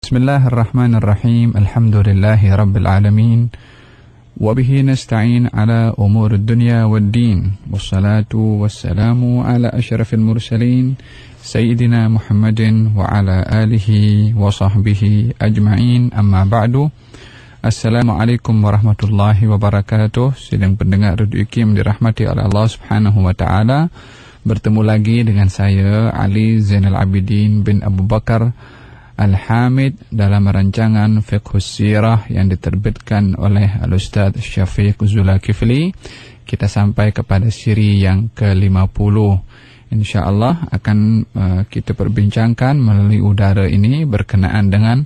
Bismillahirrahmanirrahim. Alhamdulillahi rabbil alamin. Wabihi nasta'in ala umur dunya wad din. Wassalatu wassalamu ala asyrafil mursalin Sayyidina Muhammadin wa ala alihi wa sahbihi ajma'in. Amma ba'du. Assalamualaikum warahmatullahi wabarakatuh. Sidang pendengar Radio IKIM dirahmati oleh Allah Subhanahu wa taala. Bertemu lagi dengan saya Ali Zainal Abidin bin Abu Bakar Al-Hamid dalam rancangan Fiqhus Sirah yang diterbitkan oleh Al-Ustadz Syafiq Zulkifli. Kita sampai kepada siri yang ke-50. InsyaAllah akan kita perbincangkan melalui udara ini berkenaan dengan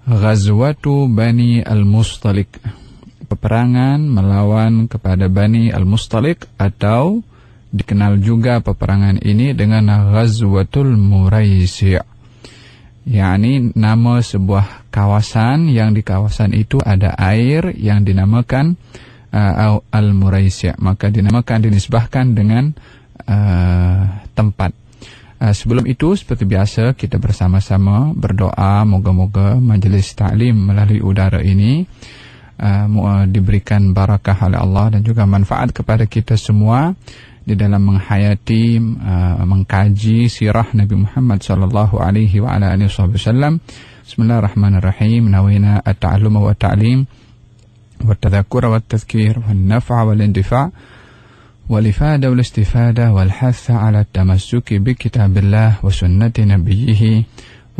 Ghazwatu Bani Al-Mustalik, peperangan melawan kepada Bani Al-Mustalik, atau dikenal juga peperangan ini dengan Ghazwatul Muraisi', yakni nama sebuah kawasan yang di kawasan itu ada air yang dinamakan Al-Muraisi', maka dinisbahkan dengan tempat. Sebelum itu, seperti biasa, kita bersama-sama berdoa moga-moga majlis ta'lim melalui udara ini diberikan barakah oleh Allah dan juga manfaat kepada kita semua di dalam menghayati, mengkaji sirah Nabi Muhammad sallallahu alaihi wa ala alihi wasallam. Bismillahirrahmanirrahim. Nawina at-ta'allum wa at-ta'lim wa at-tadhakkura wa at-tadhkir wa an-naf'a wal intifa' wal ifada wal istifada wal hatha 'ala at-tamassuki bi kitabillah wa sunnati nabiyyih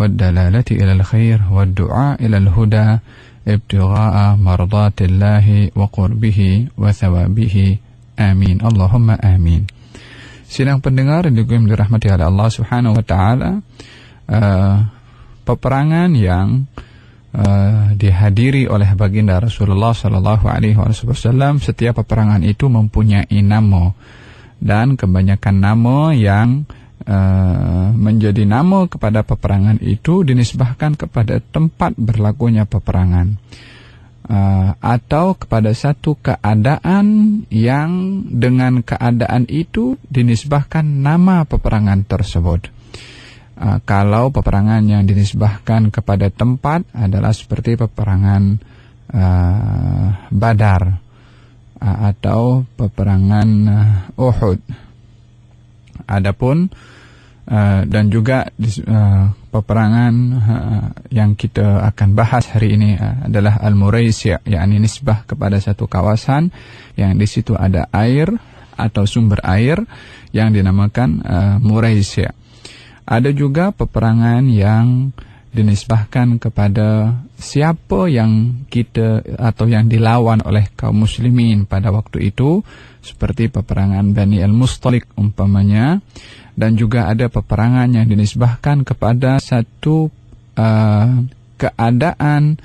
wad dalalati ila al-khair wad du'a ila al-huda ibtigha'a mardatillahi wa qurbihi wa thawabihi. Amin. Allahumma amin. Sidang pendengar yang dirahmati oleh Allah Subhanahu wa taala, peperangan yang dihadiri oleh baginda Rasulullah sallallahu alaihi wasallam, setiap peperangan itu mempunyai nama, dan kebanyakan nama yang menjadi nama kepada peperangan itu dinisbahkan kepada tempat berlakunya peperangan, atau kepada satu keadaan yang dengan keadaan itu dinisbahkan nama peperangan tersebut. Kalau peperangan yang dinisbahkan kepada tempat adalah seperti peperangan Badar atau peperangan Uhud. Adapun dan juga peperangan yang kita akan bahas hari ini adalah Al-Muraisi', yakni nisbah kepada satu kawasan yang di situ ada air atau sumber air yang dinamakan Muraisi'. Ada juga peperangan yang dinisbahkan kepada siapa yang kita atau yang dilawan oleh kaum muslimin pada waktu itu, seperti peperangan Bani Al-Mustalik umpamanya. Dan juga ada peperangan yang dinisbahkan kepada satu keadaan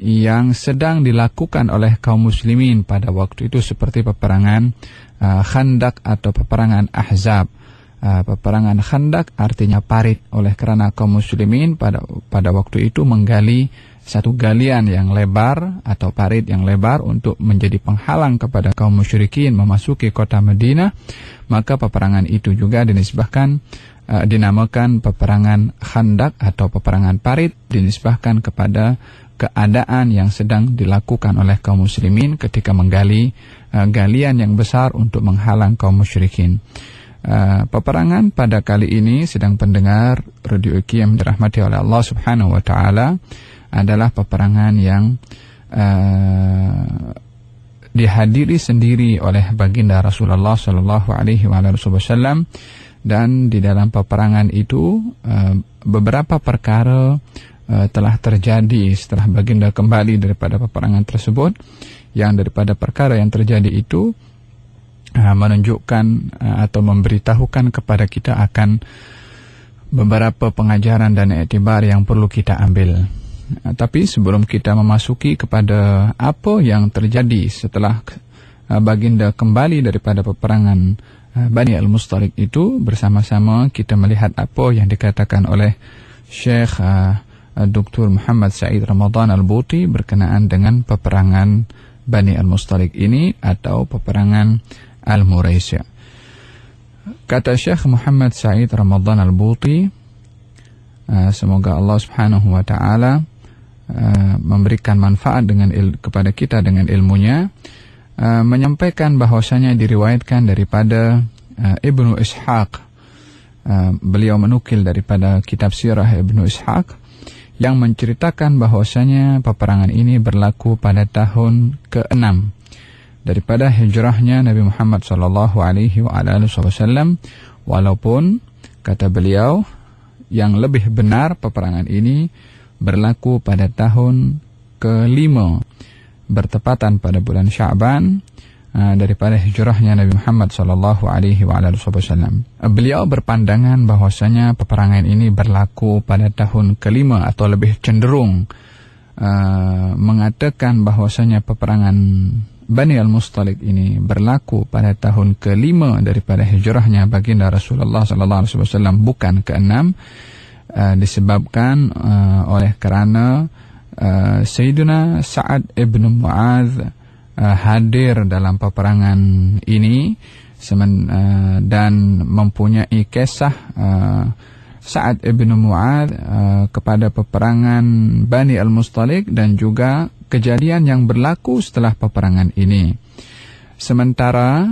yang sedang dilakukan oleh kaum muslimin pada waktu itu, seperti peperangan Khandaq atau peperangan Ahzab. Peperangan Khandaq artinya parit, oleh karena kaum muslimin pada waktu itu menggali satu galian yang lebar atau parit yang lebar untuk menjadi penghalang kepada kaum musyrikin memasuki kota Madinah. Maka peperangan itu juga dinisbahkan, dinamakan peperangan Khandaq atau peperangan parit, dinisbahkan kepada keadaan yang sedang dilakukan oleh kaum muslimin ketika menggali galian yang besar untuk menghalang kaum musyrikin. Peperangan pada kali ini, sedang pendengar Radio IKIM dirahmati oleh Allah Subhanahu wa taala, adalah peperangan yang dihadiri sendiri oleh baginda Rasulullah sallallahu alaihi wasallam, dan di dalam peperangan itu beberapa perkara telah terjadi setelah baginda kembali daripada peperangan tersebut, yang daripada perkara yang terjadi itu menunjukkan atau memberitahukan kepada kita akan beberapa pengajaran dan iktibar yang perlu kita ambil. Tapi sebelum kita memasuki kepada apa yang terjadi setelah baginda kembali daripada peperangan Bani Al-Mustalik itu, bersama-sama kita melihat apa yang dikatakan oleh Syekh Dr. Muhammad Said Ramadan Al-Buti berkenaan dengan peperangan Bani Al-Mustalik ini atau peperangan Al-Muraisi'. Kata Syekh Muhammad Said Ramadan Al-Buti, Semoga Allah Subhanahu wa taala memberikan manfaat kepada kita dengan ilmunya, menyampaikan bahwasanya diriwayatkan daripada Ibnu Ishaq, beliau menukil daripada kitab sirah Ibnu Ishaq yang menceritakan bahwasanya peperangan ini berlaku pada tahun ke-6 daripada hijrahnya Nabi Muhammad sallallahu alaihi wasallam, walaupun kata beliau yang lebih benar peperangan ini berlaku pada tahun ke-5 bertepatan pada bulan Sya'ban daripada hijrahnya Nabi Muhammad sallallahu alaihi wasallam. Beliau berpandangan bahwasanya peperangan ini berlaku pada tahun ke-5 atau lebih cenderung mengatakan bahwasanya peperangan Bani Al-Mustaliq ini berlaku pada tahun ke-5 daripada hijrahnya baginda Rasulullah sallallahu alaihi wasallam, bukan ke-6, disebabkan oleh kerana Sayyidina Sa'ad ibn Mu'adz hadir dalam peperangan ini dan mempunyai kisah Sa'ad ibn Mu'adz kepada peperangan Bani Al-Mustaliq dan juga kejadian yang berlaku setelah peperangan ini. Sementara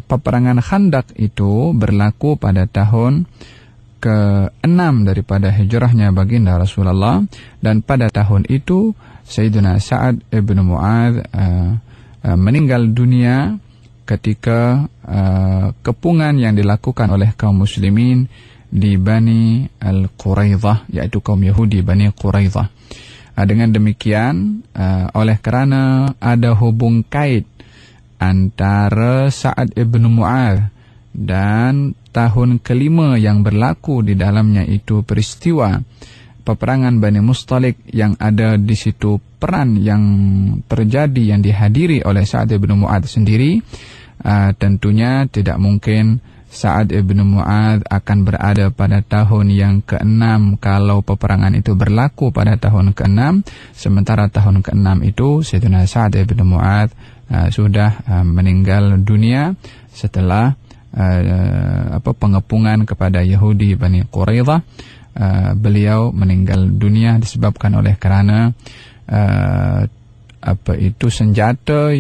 peperangan Khandaq itu berlaku pada tahun ke-6 daripada hijrahnya baginda Rasulullah, dan pada tahun itu Sayyidina Sa'ad ibn Mu'adz meninggal dunia ketika kepungan yang dilakukan oleh kaum muslimin di Bani Al-Quraidah, yaitu kaum Yahudi Bani Quraidah. Dengan demikian, oleh kerana ada hubung kait antara Sa'ad ibn Mu'adz dan tahun ke-5 yang berlaku di dalamnya itu peristiwa peperangan Bani Mustaliq, yang ada di situ peran yang terjadi yang dihadiri oleh Sa'ad ibn Mu'adz sendiri, tentunya tidak mungkin Sa'ad ibn Mu'adz akan berada pada tahun yang ke-6 kalau peperangan itu berlaku pada tahun ke-6, sementara tahun ke-6 itu Sayyidina Sa'ad ibn Mu'adz sudah meninggal dunia setelah pengepungan kepada Yahudi Bani Quraidah. Beliau meninggal dunia disebabkan oleh kerana senjata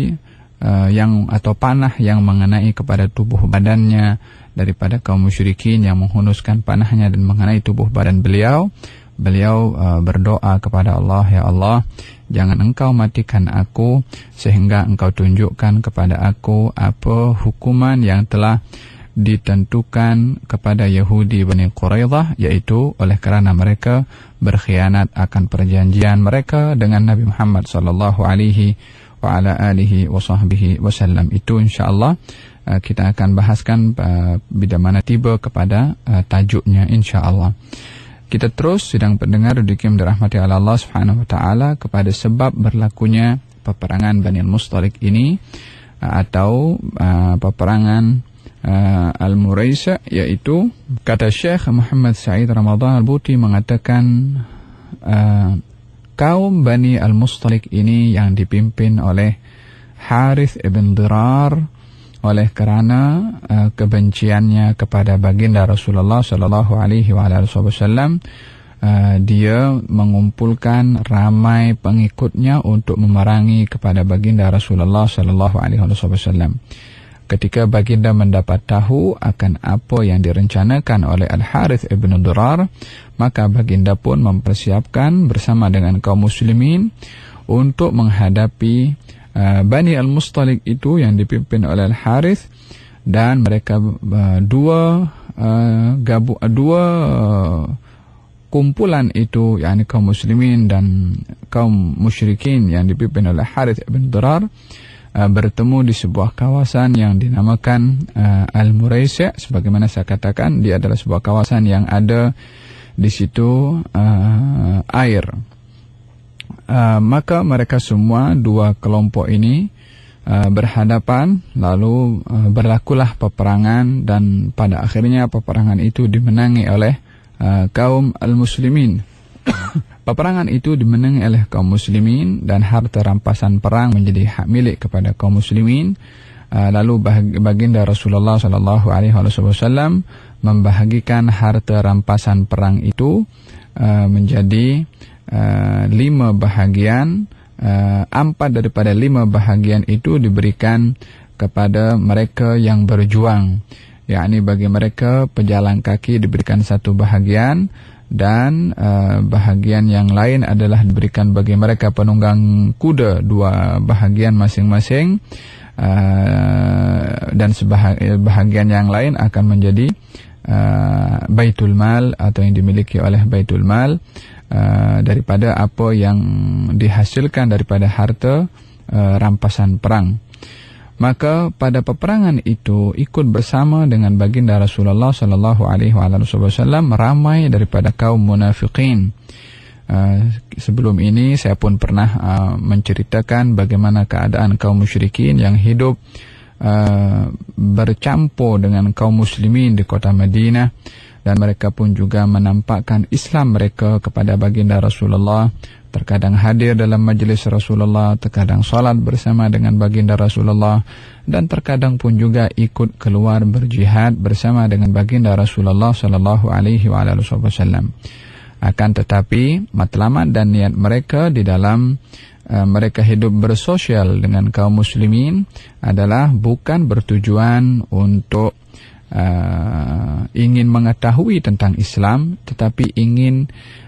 atau panah yang mengenai kepada tubuh badannya daripada kaum musyrikin yang menghunuskan panahnya dan mengenai tubuh badan beliau. Beliau berdoa kepada Allah, ya Allah, jangan engkau matikan aku sehingga engkau tunjukkan kepada aku apa hukuman yang telah ditentukan kepada Yahudi Bani Quraidah, yaitu oleh kerana mereka berkhianat akan perjanjian mereka dengan Nabi Muhammad sallallahu alaihi wa ala alihi wa sahbihi wasallam. Itu insyaallah kita akan bahaskan bila mana tiba kepada tajuknya insyaallah. Kita terus sedang pendengar dikim dirahmati Allah Subhanahu wa taala kepada sebab berlakunya peperangan Bani Al-Mustaliq ini atau peperangan Al-Muraisa, yaitu kata Syekh Muhammad Sa'id Ramadan Al-Buti mengatakan kaum Bani Al-Mustaliq ini yang dipimpin oleh Harith ibn Dirar oleh kerana kebenciannya kepada baginda Rasulullah sallallahu alaihi wasallam, dia mengumpulkan ramai pengikutnya untuk memerangi kepada baginda Rasulullah sallallahu alaihi wasallam. Ketika baginda mendapat tahu akan apa yang direncanakan oleh Al-Harith ibn Dirar, maka baginda pun mempersiapkan bersama dengan kaum muslimin untuk menghadapi Bani Al-Mustaliq itu yang dipimpin oleh Al-Harith, dan mereka dua kumpulan itu, yakni kaum muslimin dan kaum musyrikin yang dipimpin oleh Harith ibn Dirar, bertemu di sebuah kawasan yang dinamakan Al-Muraisa. Sebagaimana saya katakan, dia adalah sebuah kawasan yang ada di situ air. Maka mereka semua, dua kelompok ini berhadapan, lalu berlakulah peperangan, dan pada akhirnya peperangan itu dimenangi oleh kaum al-muslimin. Peperangan itu dimenangi oleh kaum muslimin dan harta rampasan perang menjadi hak milik kepada kaum muslimin. Lalu baginda Rasulullah sallallahu alaihi wasallam membahagikan harta rampasan perang itu menjadi 5 bahagian. 4 daripada 5 bahagian itu diberikan kepada mereka yang berjuang, yakni bagi mereka pejalan kaki diberikan 1 bahagian, dan bahagian yang lain adalah diberikan bagi mereka penunggang kuda 2 bahagian masing-masing, dan bahagian yang lain akan menjadi Baitul Mal atau yang dimiliki oleh Baitul Mal daripada apa yang dihasilkan daripada harta rampasan perang. Maka pada peperangan itu ikut bersama dengan baginda Rasulullah sallallahu alaihi wasallam ramai daripada kaum munafiqin. Sebelum ini saya pun pernah menceritakan bagaimana keadaan kaum musyrikin yang hidup bercampur dengan kaum muslimin di kota Madinah, dan mereka pun juga menampakkan Islam mereka kepada baginda Rasulullah. Terkadang hadir dalam majlis Rasulullah, terkadang salat bersama dengan baginda Rasulullah, dan terkadang pun juga ikut keluar berjihad bersama dengan baginda Rasulullah sallallahu alaihi wasallam. Akan tetapi matlamat dan niat mereka di dalam mereka hidup bersosial dengan kaum muslimin adalah bukan bertujuan untuk ingin mengetahui tentang Islam, tetapi ingin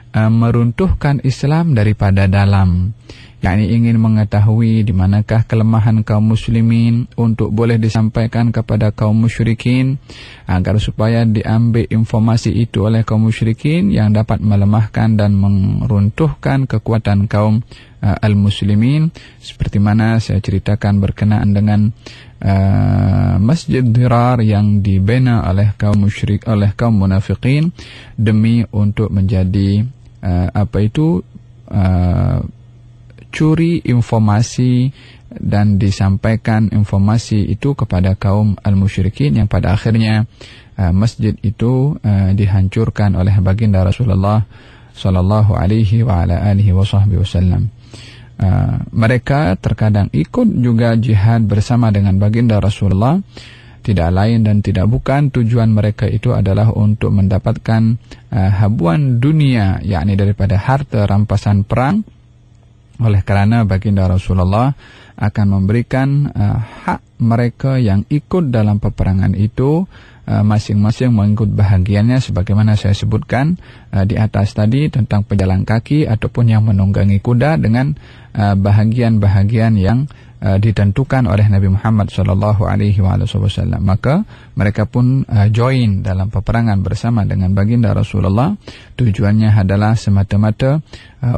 meruntuhkan Islam daripada dalam, yakni ingin mengetahui di manakah kelemahan kaum muslimin untuk boleh disampaikan kepada kaum musyrikin, agar supaya diambil informasi itu oleh kaum musyrikin yang dapat melemahkan dan meruntuhkan kekuatan kaum al-muslimin. Seperti mana saya ceritakan berkenaan dengan Masjid Dirar yang dibina oleh kaum musyrik, oleh kaum munafiqin demi untuk menjadi curi informasi dan disampaikan informasi itu kepada kaum al-musyrikin, yang pada akhirnya masjid itu dihancurkan oleh baginda Rasulullah sallallahu alaihi wa ala alihi wasallam. Mereka terkadang ikut juga jihad bersama dengan baginda Rasulullah. Tidak lain dan tidak bukan tujuan mereka itu adalah untuk mendapatkan habuan dunia, yakni daripada harta rampasan perang. Oleh kerana baginda Rasulullah akan memberikan hak mereka yang ikut dalam peperangan itu, masing-masing mengikut bahagiannya, sebagaimana saya sebutkan di atas tadi tentang pejalan kaki ataupun yang menunggangi kuda dengan bahagian-bahagian yang ditentukan oleh Nabi Muhammad sallallahu alaihi wasallam. Maka mereka pun join dalam peperangan bersama dengan baginda Rasulullah. Tujuannya adalah semata-mata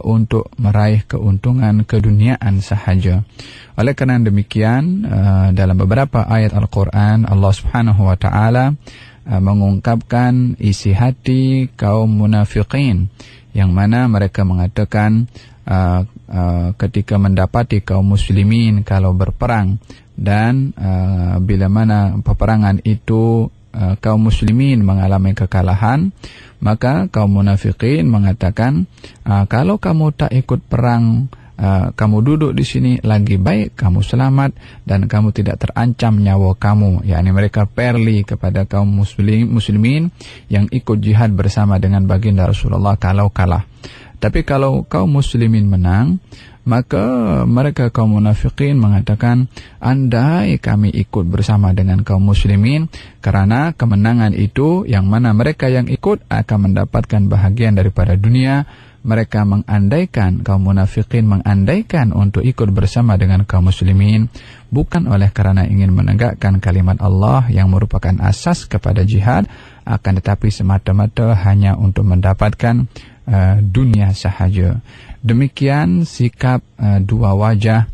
untuk meraih keuntungan keduniaan sahaja. Oleh kerana demikian, dalam beberapa ayat Al-Quran Allah Subhanahu wa taala mengungkapkan isi hati kaum munafiqin, yang mana mereka mengatakan ketika mendapati kaum muslimin kalau berperang, dan bila mana peperangan itu kaum muslimin mengalami kekalahan, maka kaum munafiqin mengatakan, kalau kamu tak ikut perang, kamu duduk di sini, lagi baik kamu selamat dan kamu tidak terancam nyawa kamu. yakni mereka perli kepada kaum muslimin yang ikut jihad bersama dengan baginda Rasulullah kalau kalah. Tapi kalau kaum muslimin menang, maka mereka kaum munafiqin mengatakan, andai kami ikut bersama dengan kaum muslimin, kerana kemenangan itu yang mana mereka yang ikut akan mendapatkan bahagian daripada dunia. Mereka mengandaikan, kaum munafiqin mengandaikan untuk ikut bersama dengan kaum muslimin, bukan oleh kerana ingin menegakkan kalimat Allah yang merupakan asas kepada jihad, akan tetapi semata-mata hanya untuk mendapatkan dunia sahaja. Demikian sikap dua wajah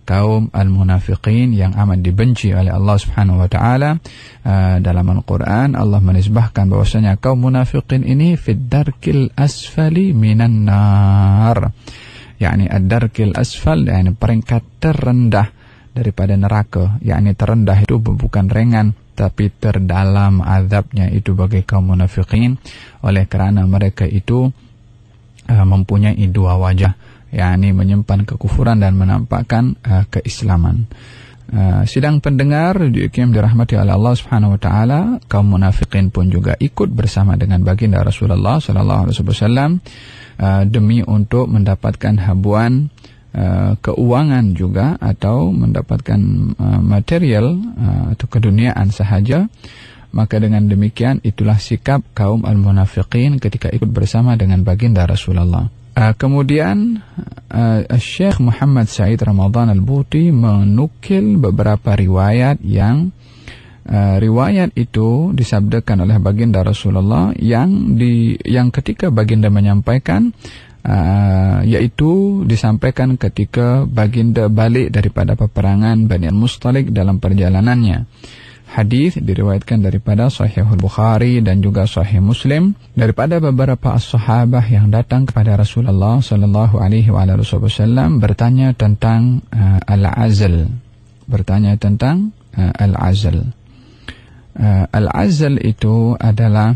kaum al-munafiqin yang amat dibenci oleh Allah Subhanahu wa taala. Dalam Al-Quran Allah menisbahkan bahwasanya kaum munafiqin ini fid darkil asfali minan nar, yakni ad-darkil asfal, yakni peringkat terendah daripada neraka, yakni terendah itu bukan ringan tapi terdalam azabnya itu bagi kaum munafiqin, oleh kerana mereka itu mempunyai dua wajah, yakni menyimpan kekufuran dan menampakkan keislaman. Sidang pendengar yang dirahmati oleh Allah Subhanahu wa taala, kaum munafikin pun juga ikut bersama dengan baginda Rasulullah sallallahu alaihi wasallam demi untuk mendapatkan habuan keuangan juga atau mendapatkan material atau keduniaan sahaja. Maka dengan demikian itulah sikap kaum al-munafiqin ketika ikut bersama dengan baginda Rasulullah. Kemudian Syekh Muhammad Said Ramadan Al-Buti menukil beberapa riwayat yang riwayat itu disabdakan oleh baginda Rasulullah yang ketika baginda menyampaikan yaitu disampaikan ketika baginda balik daripada peperangan Bani Al-Mustalik dalam perjalanannya. Hadis diriwayatkan daripada Sahih Bukhari dan juga Sahih Muslim daripada beberapa as-sahabah yang datang kepada Rasulullah sallallahu alaihi wasallam bertanya tentang al-azl. Al-azl itu adalah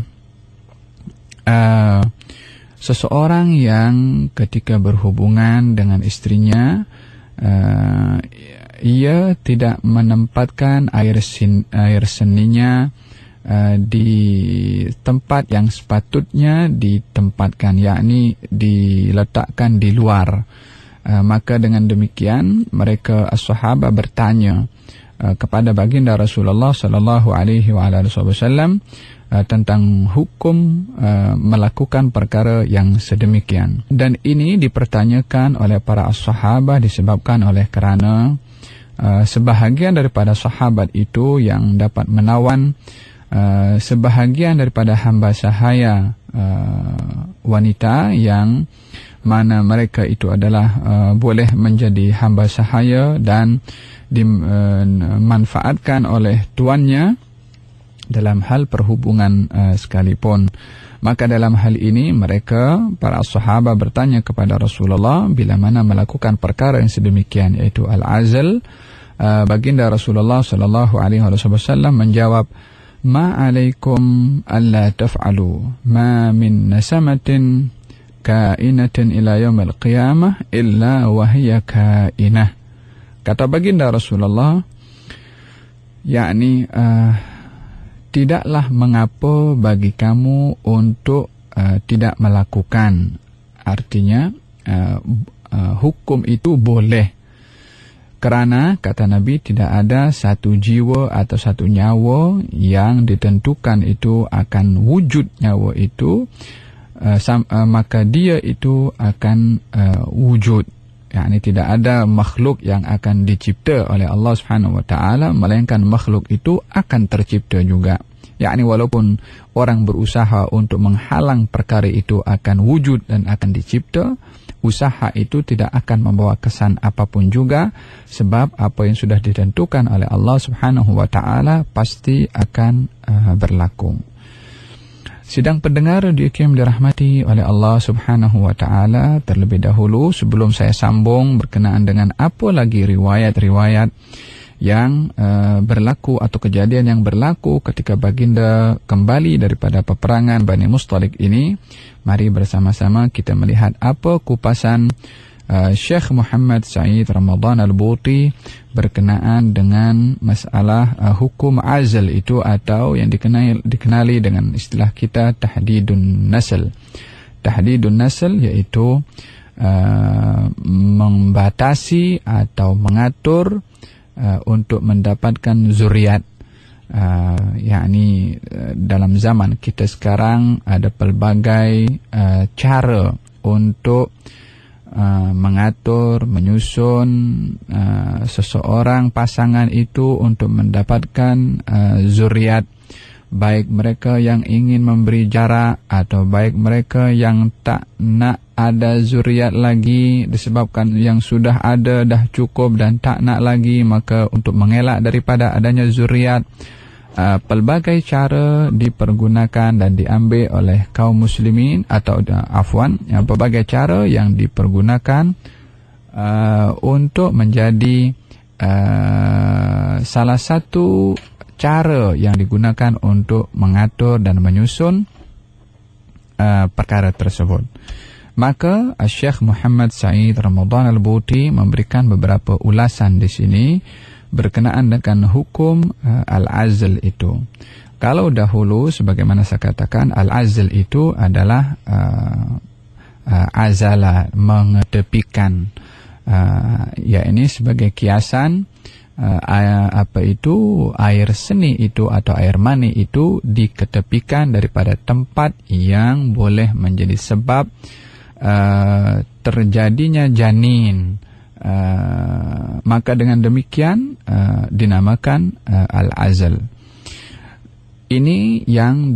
seseorang yang ketika berhubungan dengan istrinya ia tidak menempatkan air seninya di tempat yang sepatutnya ditempatkan, yakni diletakkan di luar. Maka dengan demikian mereka as-sahabah bertanya kepada baginda Rasulullah sallallahu alaihi wasallam tentang hukum melakukan perkara yang sedemikian. Dan ini dipertanyakan oleh para as-sahabah disebabkan oleh kerana sebahagian daripada sahabat itu yang dapat menawan sebahagian daripada hamba sahaya wanita yang mana mereka itu adalah boleh menjadi hamba sahaya dan dimanfaatkan oleh tuannya dalam hal perhubungan sekalipun. Maka dalam hal ini mereka para sahabat bertanya kepada Rasulullah bila mana melakukan perkara yang sedemikian, yaitu al-azl. Baginda Rasulullah sallallahu alaihi wasallam menjawab, "Ma alaikum alla taf'alu ma min nasamatin kainatin ila yaumil qiyamah illa wa hiya kainah." Kata baginda Rasulullah, yakni tidaklah mengapa bagi kamu untuk tidak melakukan. Artinya hukum itu boleh. Kerana kata Nabi tidak ada satu jiwa atau satu nyawa yang ditentukan itu akan wujud nyawa itu, maka dia itu akan wujud. yakni tidak ada makhluk yang akan dicipta oleh Allah Subhanahu wa taala, melainkan makhluk itu akan tercipta juga. Yakni walaupun orang berusaha untuk menghalang perkara itu akan wujud dan akan dicipta, usaha itu tidak akan membawa kesan apapun juga, sebab apa yang sudah ditentukan oleh Allah Subhanahu wa taala pasti akan berlaku. Sidang pendengar yang dirahmati oleh Allah Subhanahu wa taala, terlebih dahulu sebelum saya sambung berkenaan dengan apa lagi riwayat-riwayat yang berlaku atau kejadian yang berlaku ketika baginda kembali daripada peperangan Bani Mustalik ini, mari bersama-sama kita melihat apa kupasan Syekh Muhammad Said Ramadan Al-Buti berkenaan dengan masalah hukum azl itu, atau yang dikenali dengan istilah kita tahdidun nasl. Tahdidun nasl yaitu membatasi atau mengatur untuk mendapatkan zuriat. Yakni dalam zaman kita sekarang ada pelbagai cara untuk mengatur, menyusun seseorang pasangan itu untuk mendapatkan zuriat, baik mereka yang ingin memberi jarak atau baik mereka yang tak nak ada zuriat lagi disebabkan yang sudah ada dah cukup dan tak nak lagi, maka untuk mengelak daripada adanya zuriat, pelbagai cara dipergunakan dan diambil oleh kaum muslimin atau pelbagai cara yang dipergunakan untuk menjadi salah satu cara yang digunakan untuk mengatur dan menyusun perkara tersebut. Maka Syekh Muhammad Said Ramadan Al-Buti memberikan beberapa ulasan di sini berkenaan dengan hukum al-azl itu. Kalau dahulu sebagaimana saya katakan, al-azl itu adalah azala, mengetepikan. Ya ini sebagai kiasan air seni itu atau air mani itu diketepikan daripada tempat yang boleh menjadi sebab terjadinya janin. Maka dengan demikian dinamakan al-azl. Ini yang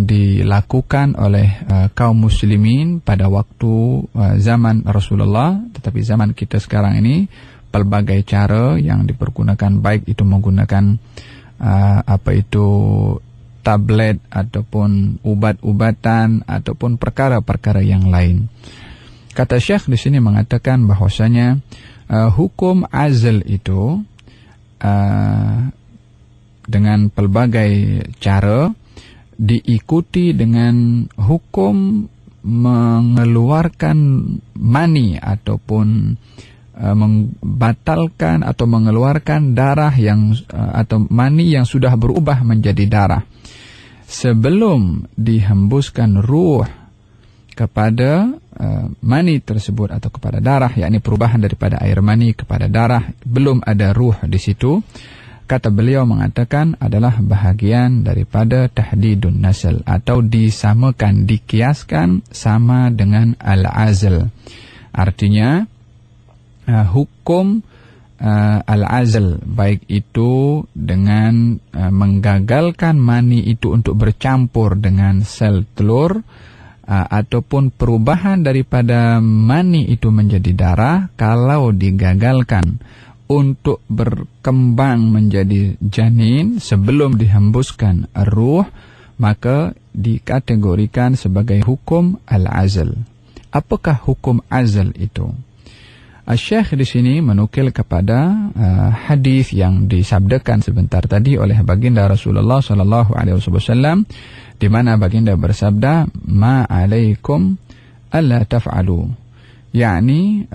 dilakukan oleh kaum muslimin pada waktu zaman Rasulullah, tetapi zaman kita sekarang ini pelbagai cara yang dipergunakan, baik itu menggunakan tablet ataupun ubat-ubatan ataupun perkara-perkara yang lain. Kata Syekh di sini mengatakan bahwasanya hukum azl itu dengan pelbagai cara diikuti dengan hukum mengeluarkan mani ataupun membatalkan atau mengeluarkan darah atau mani yang sudah berubah menjadi darah sebelum dihembuskan ruh kepada mani tersebut atau kepada darah, yakni perubahan daripada air mani kepada darah, belum ada ruh di situ. Kata beliau mengatakan adalah bahagian daripada tahdidun nasl atau disamakan, dikiaskan sama dengan al-azl. Artinya hukum al-azl, baik itu dengan menggagalkan mani itu untuk bercampur dengan sel telur, ataupun perubahan daripada mani itu menjadi darah, kalau digagalkan untuk berkembang menjadi janin sebelum dihembuskan ruh, maka dikategorikan sebagai hukum al-azl. Apakah hukum azl itu? Syekh di sini menukil kepada hadis yang disabdakan sebentar tadi oleh baginda Rasulullah sallallahu alaihi wasallam, di mana baginda bersabda, "Ma 'alaikum alla taf'alu." yakni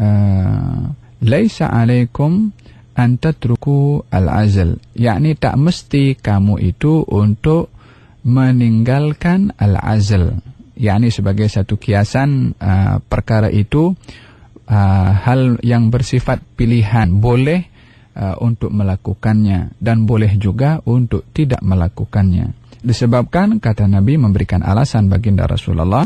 laisa 'alaikum an tatruku al-azl, yakni tak mesti kamu itu untuk meninggalkan al-azl, yakni sebagai satu kiasan perkara itu hal yang bersifat pilihan, boleh untuk melakukannya dan boleh juga untuk tidak melakukannya. Disebabkan kata Nabi memberikan alasan baginda Rasulullah,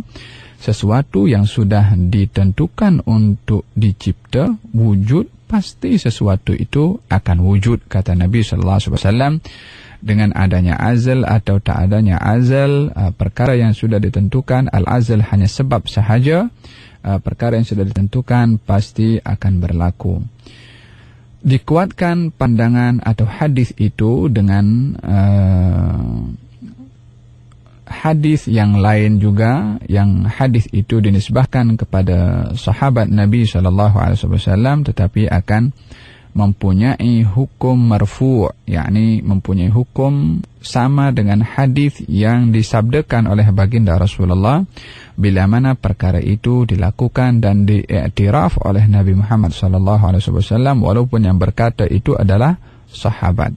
sesuatu yang sudah ditentukan untuk dicipta wujud, pasti sesuatu itu akan wujud, kata Nabi sallallahu alaihi wasallam. Dengan adanya azal atau tak adanya azal, perkara yang sudah ditentukan, al-azal hanya sebab sahaja, perkara yang sudah ditentukan pasti akan berlaku. Dikuatkan pandangan atau hadis itu dengan hadis yang lain juga, yang hadis itu dinisbahkan kepada sahabat Nabi SAW, tetapi akan mempunyai hukum marfu', yakni mempunyai hukum sama dengan hadis yang disabdakan oleh baginda Rasulullah, bila mana perkara itu dilakukan dan diiktiraf oleh Nabi Muhammad SAW, walaupun yang berkata itu adalah sahabat.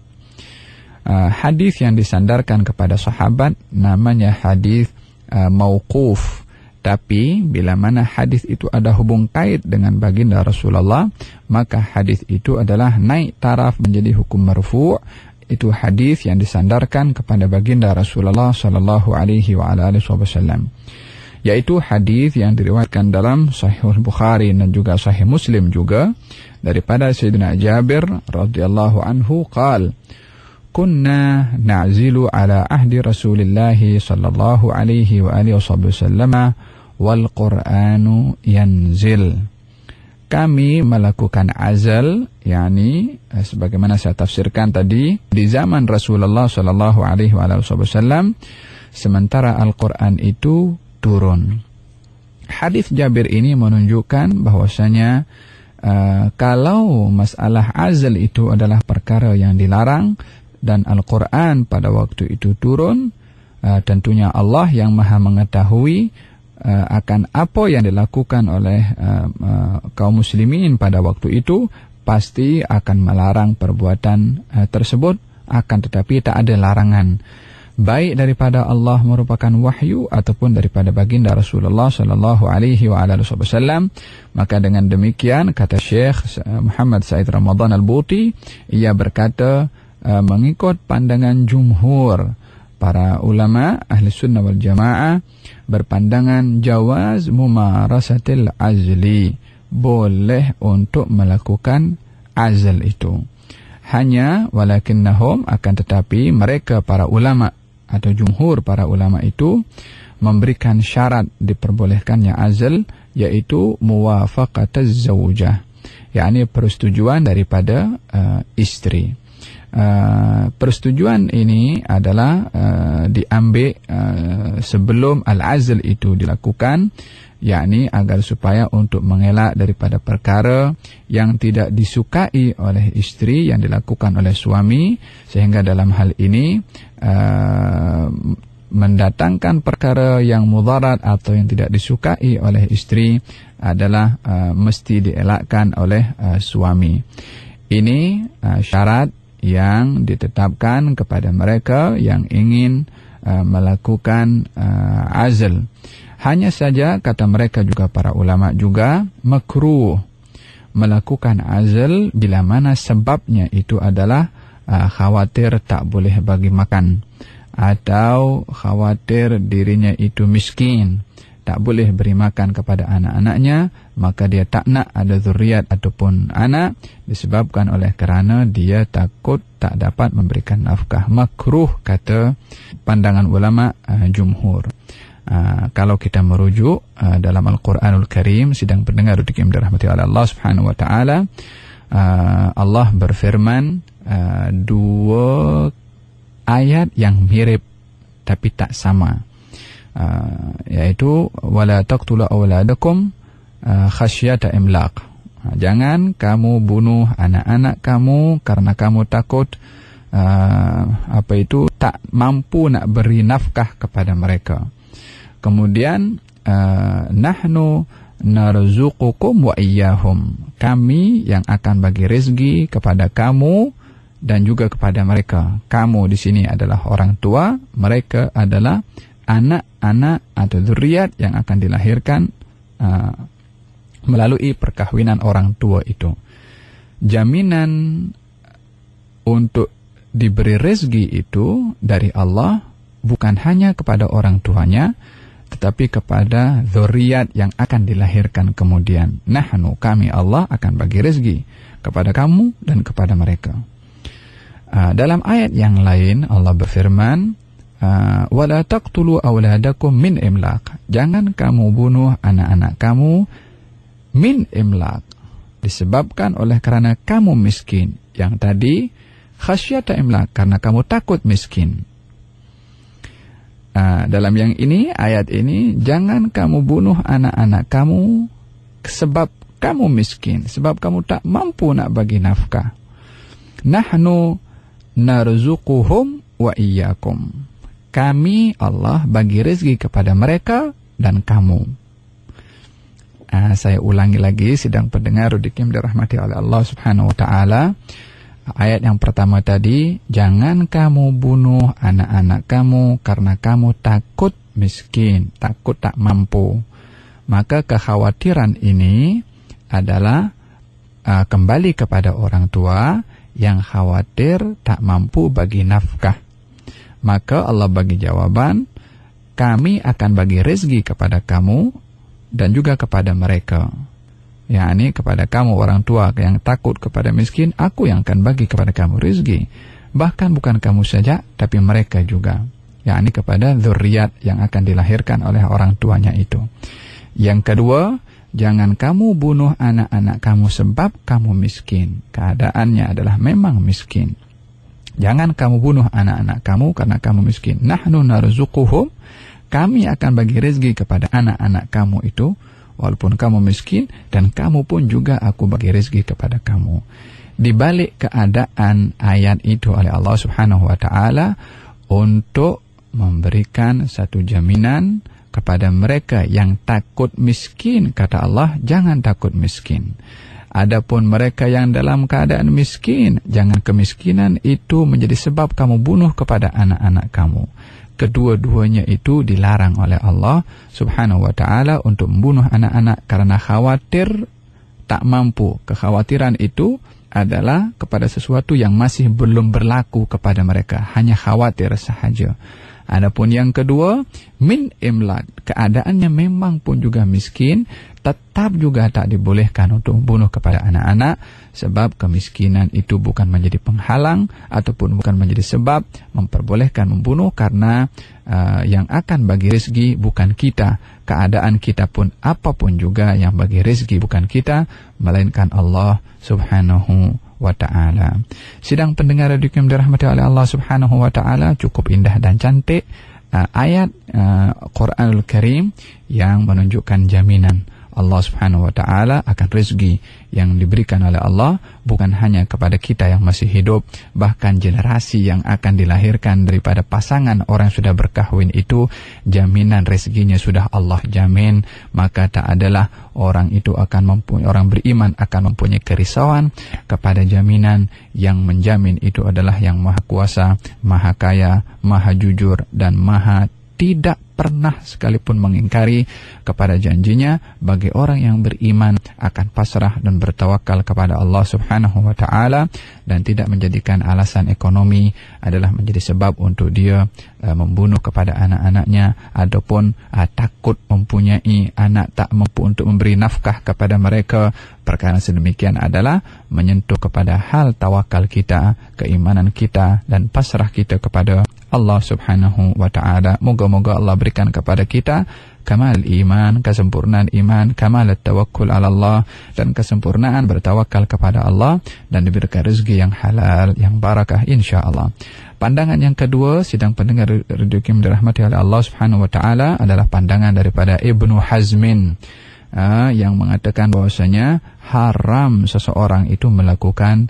Hadis yang disandarkan kepada sahabat namanya hadis mauquf. Tapi bila mana hadis itu ada hubung kait dengan baginda Rasulullah, maka hadis itu adalah naik taraf menjadi hukum marfu'. Itu hadis yang disandarkan kepada baginda Rasulullah sallallahu alaihi wa alihi wasallam. Yaitu hadis yang diriwayatkan dalam Sahih Bukhari dan juga Sahih Muslim juga daripada Sayyidina Jabir radhiyallahu anhu qala, kunna na'zilu ala ahdi Rasulillah sallallahu alaihi wa alihi wasallam wal Qur'anu yanzil. Kami melakukan azal, yakni sebagaimana saya tafsirkan tadi, di zaman Rasulullah sallallahu alaihi wasallam, sementara Al-Qur'an itu turun. Hadis Jabir ini menunjukkan bahwasanya kalau masalah azal itu adalah perkara yang dilarang dan Al-Qur'an pada waktu itu turun, tentunya Allah yang Maha mengetahui akan apa yang dilakukan oleh kaum muslimin pada waktu itu, pasti akan melarang perbuatan tersebut, akan tetapi tak ada larangan, baik daripada Allah merupakan wahyu ataupun daripada baginda Rasulullah sallallahu alaihi wasallam. Maka dengan demikian, kata Syekh Muhammad Said Ramadan Al-Buti, ia berkata mengikut pandangan jumhur para ulama ahli sunnah wal jamaah, berpandangan jawaz mumarasatil azli, boleh untuk melakukan azl itu. Hanya walakinnahum, akan tetapi mereka para ulama atau jumhur para ulama itu memberikan syarat diperbolehkannya azl, yaitu muwafaqataz zaujah, yakni persetujuan daripada istri. Persetujuan ini adalah diambil sebelum al-azl itu dilakukan, yakni agar supaya untuk mengelak daripada perkara yang tidak disukai oleh istri yang dilakukan oleh suami, sehingga dalam hal ini mendatangkan perkara yang mudarat atau yang tidak disukai oleh istri adalah mesti dielakkan oleh suami. Ini syarat yang ditetapkan kepada mereka yang ingin melakukan azl. Hanya saja, kata mereka juga para ulama juga, makruh melakukan azl bila mana sebabnya itu adalah khawatir tak boleh bagi makan, atau khawatir dirinya itu miskin, tak boleh beri makan kepada anak-anaknya, maka dia tak nak ada zuriat ataupun anak, disebabkan oleh kerana dia takut tak dapat memberikan nafkah. Makruh, kata pandangan ulama jumhur. Kalau kita merujuk dalam Al-Quranul Karim, sidang pendengar yang dirahmati oleh Allah Subhanahu wa taala, Allah berfirman dua ayat yang mirip tapi tak sama, yaitu wala taqtulu auladakum khasyata imlaq. Jangan kamu bunuh anak-anak kamu karena kamu takut tak mampu nak beri nafkah kepada mereka. Kemudian nahnu narzuqukum wa iyyahum, kami yang akan bagi rezeki kepada kamu dan juga kepada mereka. Kamu di sini adalah orang tua, mereka adalah anak-anak atau zuriat yang akan dilahirkan melalui perkahwinan orang tua itu. Jaminan untuk diberi rezeki itu dari Allah bukan hanya kepada orang tuanya, tetapi kepada zuriat yang akan dilahirkan kemudian. Nahnu, kami Allah akan bagi rezeki kepada kamu dan kepada mereka. Dalam ayat yang lain Allah berfirman, wala taqtulu auladakum min imlaq, jangan kamu bunuh anak-anak kamu min imlaq, disebabkan oleh kerana kamu miskin. Yang tadi khasyata imlaq, karena kamu takut miskin. Dalam yang ini, ayat ini, jangan kamu bunuh anak-anak kamu sebab kamu miskin, sebab kamu tak mampu nak bagi nafkah. Nahnu narzuquhum wa iyyakum, kami Allah bagi rezeki kepada mereka dan kamu. Saya ulangi lagi, sidang pendengar yang dirahmati oleh Allah Subhanahu wa taala. Ayat yang pertama tadi, jangan kamu bunuh anak-anak kamu karena kamu takut miskin, takut tak mampu. Maka kekhawatiran ini adalah kembali kepada orang tua yang khawatir tak mampu bagi nafkah. Maka Allah bagi jawaban, kami akan bagi rezeki kepada kamu dan juga kepada mereka. yakni kepada kamu orang tua yang takut kepada miskin, aku yang akan bagi kepada kamu rezeki. Bahkan bukan kamu saja, tapi mereka juga, yakni kepada zuriat yang akan dilahirkan oleh orang tuanya itu. Yang kedua, jangan kamu bunuh anak-anak kamu sebab kamu miskin. Keadaannya adalah memang miskin. Jangan kamu bunuh anak-anak kamu karena kamu miskin. Nahnu narzuquhum, kami akan bagi rezeki kepada anak-anak kamu itu, walaupun kamu miskin, dan kamu pun juga aku bagi rezeki kepada kamu. Di balik keadaan ayat itu oleh Allah Subhanahu wa taala untuk memberikan satu jaminan kepada mereka yang takut miskin, kata Allah, jangan takut miskin. Adapun mereka yang dalam keadaan miskin, jangan kemiskinan itu menjadi sebab kamu bunuh kepada anak-anak kamu. Kedua-duanya itu dilarang oleh Allah Subhanahu wa ta'ala untuk membunuh anak-anak karena khawatir tak mampu. Kekhawatiran itu adalah kepada sesuatu yang masih belum berlaku kepada mereka, hanya khawatir sahaja. Adapun yang kedua, min imlak, keadaannya memang pun juga miskin, tetap juga tak dibolehkan untuk membunuh kepada anak-anak, sebab kemiskinan itu bukan menjadi penghalang ataupun bukan menjadi sebab memperbolehkan membunuh, karena yang akan bagi rezeki bukan kita. Keadaan kita pun apapun juga yang bagi rezeki bukan kita, melainkan Allah Subhanahu wa ta'ala. Sidang pendengar radio yang dirahmati oleh Allah Subhanahu wa ta'ala, cukup indah dan cantik ayat Quranul Karim yang menunjukkan jaminan Allah Subhanahu wa ta'ala akan rezeki yang diberikan oleh Allah bukan hanya kepada kita yang masih hidup, bahkan generasi yang akan dilahirkan daripada pasangan orang yang sudah berkahwin itu, jaminan rezekinya sudah Allah jamin. Maka tak adalah orang itu akan orang beriman akan mempunyai kerisauan kepada jaminan yang menjamin itu adalah yang Maha Kuasa, Maha Kaya, Maha Jujur, dan Maha tidak pernah sekalipun mengingkari kepada janjinya. Bagi orang yang beriman akan pasrah dan bertawakal kepada Allah Subhanahu wa ta'ala, dan tidak menjadikan alasan ekonomi adalah menjadi sebab untuk dia membunuh kepada anak-anaknya, ataupun takut mempunyai anak tak mampu untuk memberi nafkah kepada mereka. Perkara sedemikian adalah menyentuh kepada hal tawakal kita, keimanan kita, dan pasrah kita kepada Allah Subhanahu wa ta'ala. Moga-moga Allah berikan kepada kita kamal iman, kesempurnaan iman, kamal tawakkul ala Allah, dan kesempurnaan bertawakal kepada Allah, dan diberikan rezeki yang halal, yang barakah insyaAllah. Pandangan yang kedua, sidang pendengar radio yang dirahmati oleh Allah Subhanahu wa ta'ala, adalah pandangan daripada Ibnu Hazmin yang mengatakan bahwasanya haram seseorang itu melakukan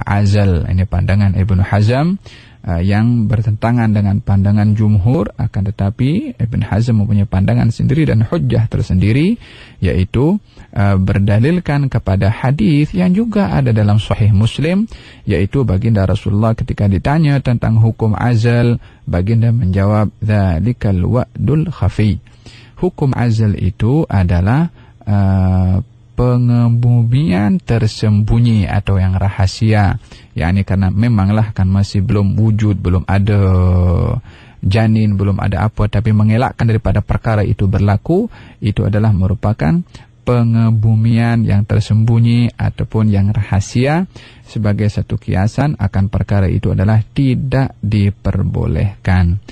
azal. Ini pandangan Ibnu Hazm yang bertentangan dengan pandangan jumhur, akan tetapi Ibn Hazm mempunyai pandangan sendiri dan hujjah tersendiri, yaitu berdalilkan kepada hadis yang juga ada dalam Sahih Muslim, yaitu baginda Rasulullah ketika ditanya tentang hukum azal, baginda menjawab, dzalikal wa'dul khafi. Hukum azal itu adalah pengebumian tersembunyi atau yang rahasia, yakni karena memanglah kan masih belum wujud, belum ada janin, belum ada apa, tapi mengelakkan daripada perkara itu berlaku, itu adalah merupakan pengebumian yang tersembunyi ataupun yang rahasia. Sebagai satu kiasan akan perkara itu adalah tidak diperbolehkan.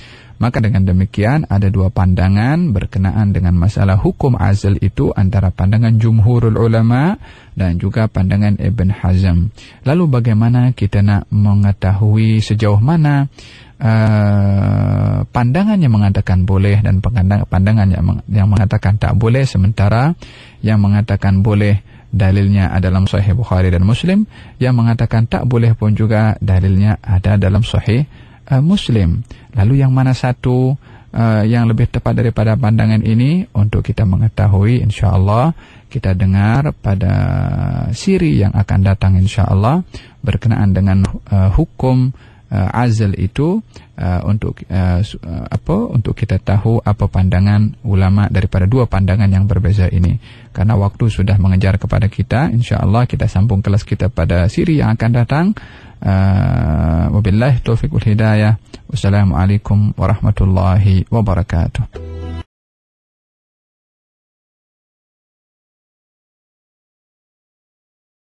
Maka dengan demikian ada dua pandangan berkenaan dengan masalah hukum azal itu, antara pandangan jumhurul ulama dan juga pandangan Ibn Hazm. Lalu bagaimana kita nak mengetahui sejauh mana pandangan yang mengatakan boleh dan pandangan yang mengatakan tak boleh, sementara yang mengatakan boleh dalilnya ada dalam Sahih Bukhari dan Muslim, yang mengatakan tak boleh pun juga dalilnya ada dalam Sahih Muslim. Lalu yang mana satu yang lebih tepat daripada pandangan ini? Untuk kita mengetahui, insyaAllah kita dengar pada siri yang akan datang insyaAllah berkenaan dengan hukum azal itu, untuk kita tahu apa pandangan ulama daripada dua pandangan yang berbeza ini. Karena waktu sudah mengejar kepada kita, insyaAllah kita sambung kelas kita pada siri yang akan datang. Wabillahi taufiq wal hidayah. Wassalamualaikum warahmatullahi wabarakatuh.